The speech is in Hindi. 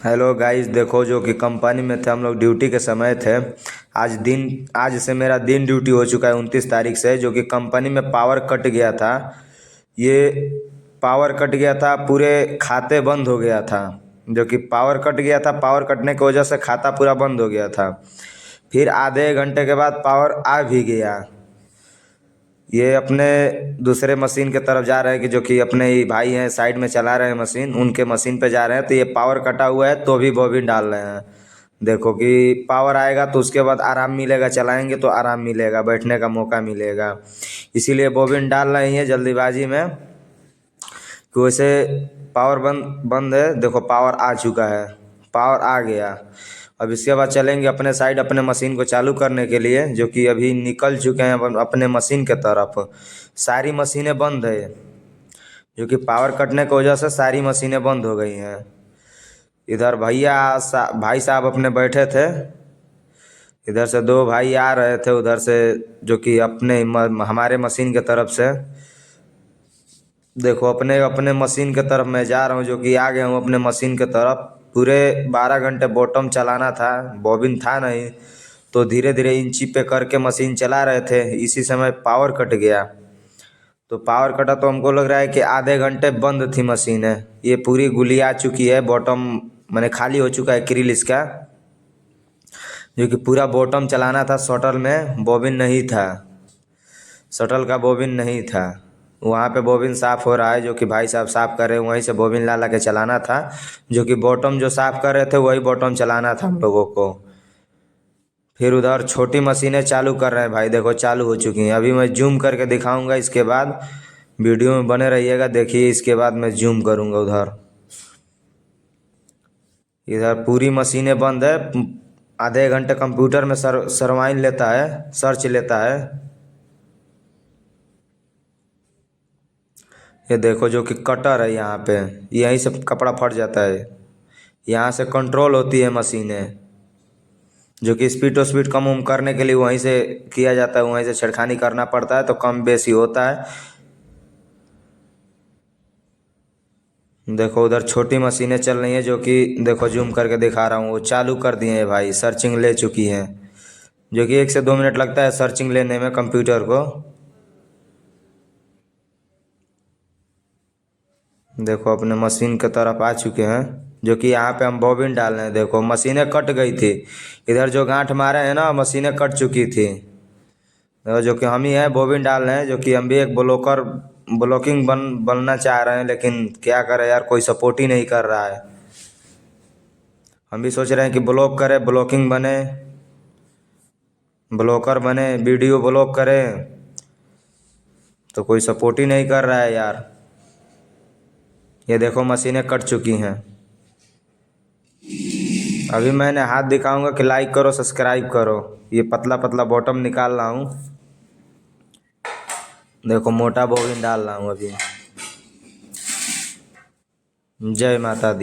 हेलो गाइस, देखो जो कि कंपनी में थे हम लोग, ड्यूटी के समय थे। आज से मेरा दिन ड्यूटी हो चुका है 29 तारीख से, जो कि कंपनी में पावर कट गया था। ये पावर कट गया था, पूरे खाते बंद हो गया था। जो कि पावर कट गया था, पावर कटने की वजह से खाता पूरा बंद हो गया था। फिर आधे घंटे के बाद पावर आ भी गया। ये अपने दूसरे मशीन के तरफ जा रहे हैं, कि जो कि अपने ही भाई हैं साइड में चला रहे हैं मशीन, उनके मशीन पे जा रहे हैं। तो ये पावर कटा हुआ है तो भी बॉबिन डाल रहे हैं। देखो कि पावर आएगा तो उसके बाद आराम मिलेगा, चलाएंगे तो आराम मिलेगा, बैठने का मौका मिलेगा। इसीलिए बॉबिन डाल रहे हैं जल्दीबाजी में, कि वैसे पावर बंद बंद है। देखो पावर आ चुका है, पावर आ गया। अब इसके बाद चलेंगे अपने साइड, अपने मशीन को चालू करने के लिए, जो कि अभी निकल चुके हैं अपने मशीन के तरफ। सारी मशीनें बंद है, जो कि पावर कटने की वजह से सारी मशीनें बंद हो गई हैं। इधर भाई साहब अपने बैठे थे। इधर से दो भाई आ रहे थे उधर से, जो कि हमारे मशीन के तरफ से। देखो अपने अपने मशीन के तरफ मैं जा रहा हूँ, जो कि आ गया हूँ अपने मशीन के तरफ। पूरे 12 घंटे बॉटम चलाना था, बॉबिन था नहीं, तो धीरे धीरे इंची पे करके मशीन चला रहे थे। इसी समय पावर कट गया। तो पावर कटा तो हमको लग रहा है कि आधे घंटे बंद थी मशीनें। ये पूरी गुलिया चुकी है, बॉटम मैंने खाली हो चुका है क्रिल इसका। जो कि पूरा बॉटम चलाना था, शटल में बॉबिन नहीं था, शटल का बॉबिन नहीं था। वहाँ पे बॉबिन साफ़ हो रहा है, जो कि भाई साहब साफ़ कर रहे हैं, वहीं से बॉबिन ला ला के चलाना था। जो कि बॉटम जो साफ़ कर रहे थे वही बॉटम चलाना था हम लोगों को। फिर उधर छोटी मशीनें चालू कर रहे हैं भाई, देखो चालू हो चुकी हैं। अभी मैं जूम करके दिखाऊंगा, इसके बाद वीडियो में बने रहिएगा, देखिए इसके बाद मैं जूम करूंगा उधर। इधर पूरी मशीनें बंद है। आधे घंटे कंप्यूटर में सरवाइन लेता है, सर्च लेता है। ये देखो जो कि कटर है यहाँ पे, यहीं से कपड़ा फट जाता है। यहाँ से कंट्रोल होती है मशीनें, जो कि स्पीड तो स्पीड कम करने के लिए वहीं से किया जाता है, वहीं से छेड़खानी करना पड़ता है, तो कम बेसी होता है। देखो उधर छोटी मशीनें चल रही हैं, जो कि देखो जूम करके दिखा रहा हूँ, वो चालू कर दिए हैं भाई, सर्चिंग ले चुकी हैं। जो कि 1 से 2 मिनट लगता है सर्चिंग लेने में कंप्यूटर को। देखो अपने मशीन के तरफ आ चुके हैं, जो कि यहाँ पे हम बॉबिन डाल रहे हैं। देखो मशीनें कट गई थी, इधर जो गांठ मारे हैं ना, मशीनें कट चुकी थी। देखो जो कि हम ही हैं बॉबिन डाल रहे हैं, जो कि हम भी एक ब्लॉकिंग बनना चाह रहे हैं, लेकिन क्या करें यार, कोई सपोर्ट ही नहीं कर रहा है। हम भी सोच रहे हैं कि ब्लॉक करें, ब्लॉकिंग बने, ब्लॉकर बने, वीडियो ब्लॉक करें, तो कोई सपोर्ट ही नहीं कर रहा है यार। ये देखो मशीनें कट चुकी हैं। अभी मैंने हाथ दिखाऊंगा कि लाइक करो, सब्सक्राइब करो। ये पतला पतला बॉटम निकाल रहा हूँ, देखो मोटा बॉबिन डाल रहा हूँ अभी। जय माता दी।